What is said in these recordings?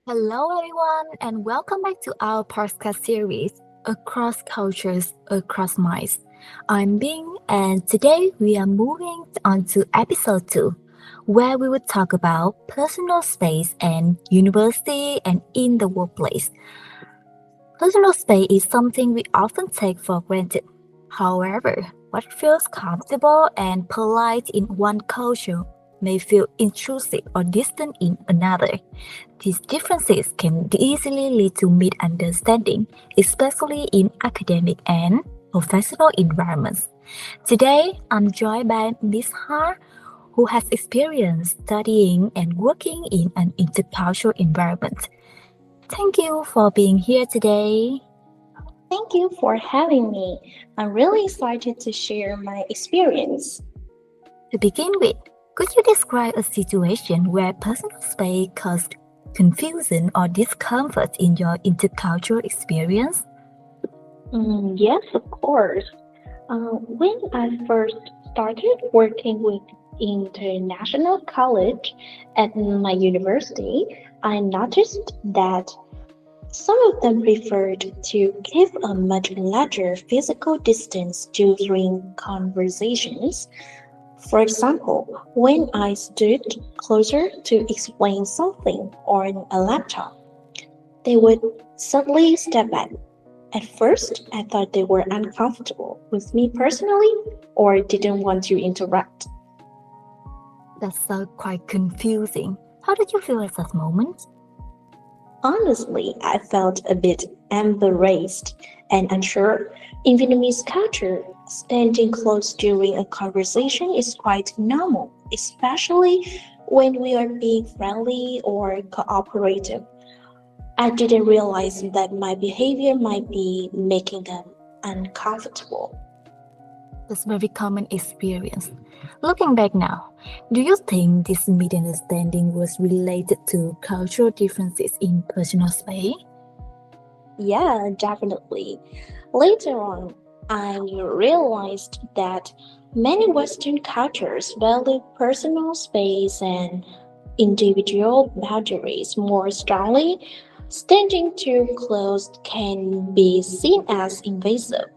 Hello, everyone, and welcome back to our podcast series, Across Cultures, Across Minds. I'm Bing, and today we are moving on to episode 2, where we will talk about personal space and university and in the workplace. Personal space is something we often take for granted. However, what feels comfortable and polite in one culture may feel intrusive or distant in another. These differences can easily lead to misunderstanding, especially in academic and professional environments. Today, I'm joined by Miss Ha, who has experience studying and working in an intercultural environment. Thank you for being here today. Thank you for having me. I'm really excited to share my experience. To begin with, could you describe a situation where personal space caused confusion or discomfort in your intercultural experience? Yes, of course. When I first started working with international college at my university, I noticed that some of them preferred to keep a much larger physical distance during conversations. For example, when I stood closer to explain something on a laptop, they would suddenly step back. At first, I thought they were uncomfortable with me personally or didn't want to interrupt. That's quite confusing. How did you feel at that moment? Honestly, I felt a bit embarrassed and unsure. In Vietnamese culture, standing close during a conversation is quite normal, especially when we are being friendly or cooperative. I didn't realize that my behavior might be making them uncomfortable. That's a very common experience. Looking back now, do you think this misunderstanding was related to cultural differences in personal space? Yeah, definitely. Later on, I realized that many Western cultures value personal space and individual boundaries more strongly. Standing too close can be seen as invasive,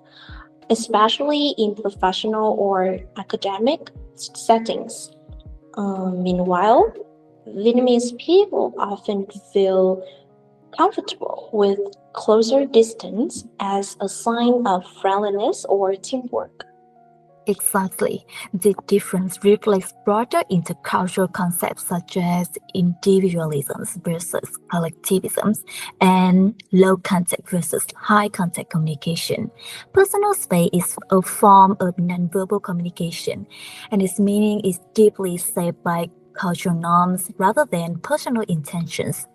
especially in professional or academic settings. Meanwhile, Vietnamese people often feel comfortable with closer distance as a sign of friendliness or teamwork. Exactly. The difference reflects broader intercultural concepts such as individualism versus collectivism and low contact versus high contact communication. Personal space is a form of nonverbal communication, and its meaning is deeply shaped by cultural norms rather than personal intentions.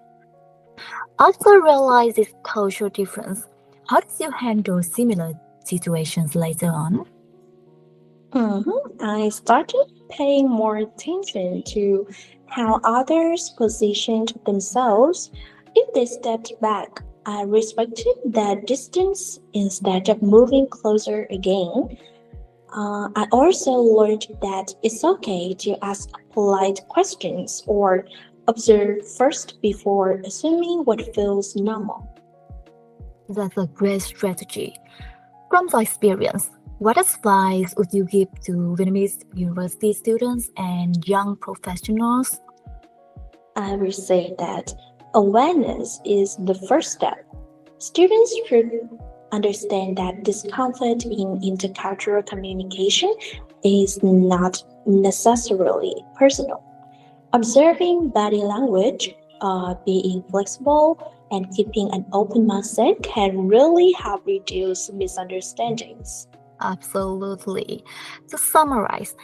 After realizing this cultural difference, how did you handle similar situations later on? I started paying more attention to how others positioned themselves. If they stepped back, I respected that distance instead of moving closer again. I also learned that it's okay to ask polite questions or observe first before assuming what feels normal. That's a great strategy. From your experience, what advice would you give to Vietnamese university students and young professionals? I will say that awareness is the first step. Students should understand that discomfort in intercultural communication is not necessarily personal. Observing body language, being flexible, and keeping an open mindset can really help reduce misunderstandings. Absolutely. To summarize,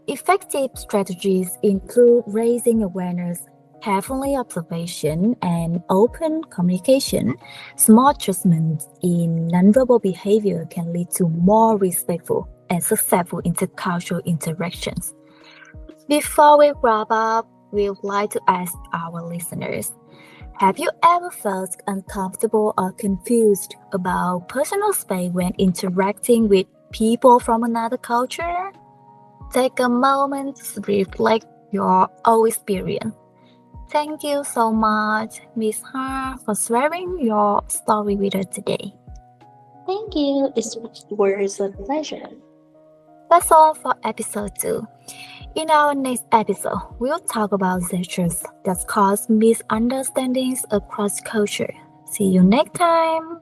effective strategies include raising awareness, carefully observation, and open communication. Small adjustments in nonverbal behavior can lead to more respectful and successful intercultural interactions. Before we wrap up, we would like to ask our listeners, have you ever felt uncomfortable or confused about personal space when interacting with people from another culture? Take a moment to reflect your own experience. Thank you so much, Miss Ha, for sharing your story with us today. Thank you. It was a pleasure. That's all for episode 2. In our next episode, we'll talk about gestures that cause misunderstandings across culture. See you next time.